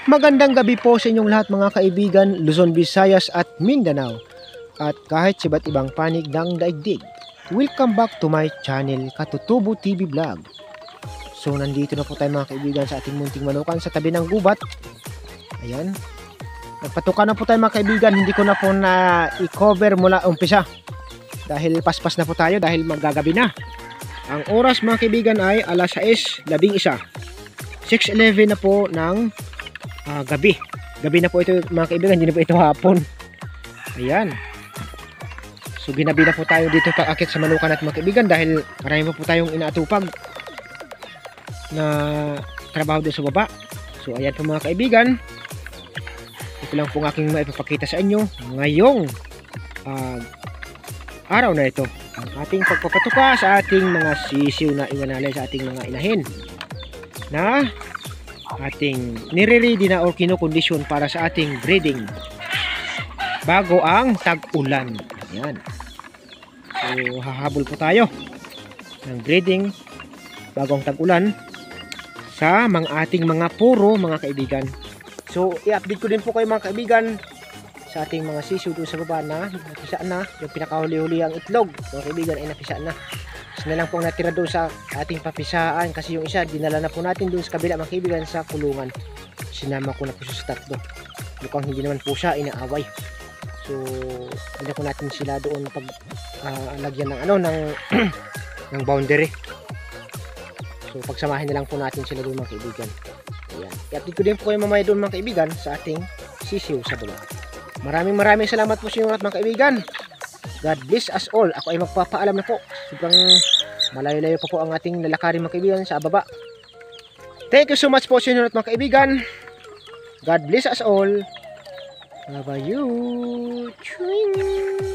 Magandang gabi po sa inyong lahat mga kaibigan, Luzon, Visayas at Mindanao. At kahit sa iba't ibang panig ng daigdig. Welcome back to my channel, Katutubo TV Vlog. So nandito na po tayo mga kaibigan sa ating munting manukan sa tabi ng gubat. Ayan. Nagpatuka na po tayo mga kaibigan, hindi ko na po na i-cover mula umpisa. Dahil paspas na po tayo dahil maggagabi na. Ang oras mga kaibigan ay alas 6:11. 6:11 na po ng gabi. Gabi na po ito mga kaibigan, hindi na po ito hapon. Ayan. So ginabi na po tayo dito pag-akit sa manukan at mga kaibigan dahil marami pa po tayong inaatupag na trabaho doon sa baba. So ayan po mga kaibigan. Ito lang po ang aking maipapakita sa inyo ngayong araw na ito. Ang ating pagpapatuka sa ating mga sisiw na iwanalay sa ating mga inahin na ating nire-ready na o kinokondisyon para sa ating breeding bago ang tag-ulan. Ayan. So hahabol po tayo ng breeding bago ang tag-ulan sa ating mga puro mga kaibigan. So i-update ko din po kayo mga kaibigan sa ating mga sisiw doon sa baba na napisaan na, yung pinakahuli-huli ang itlog mga kaibigan ay napisaan na. Isa na lang po natira doon sa ating papisaan kasi yung isa dinala na po natin doon sa kabila mga kaibigan sa kulungan. Sinama ko na po siya sa tatlo. Mukhang hindi naman po siya inaaway. So hindi po natin sila doon pag lagyan ng ng boundary. So pagsamahin na lang po natin sila doon mga kaibigan. Ayan. I-update ko din po kayo mamaya doon mga kaibigan sa ating sisiw sa baba. Maraming salamat po sa inyo lahat mga kaibigan. God bless us all. Ako ay magpapaalam na po. Sobrang malayo-layo pa po ang ating lalakarin mga kaibigan sa baba. Thank you so much po sa inyo lahat mga kaibigan. God bless us all. Bye-bye you. Chewing.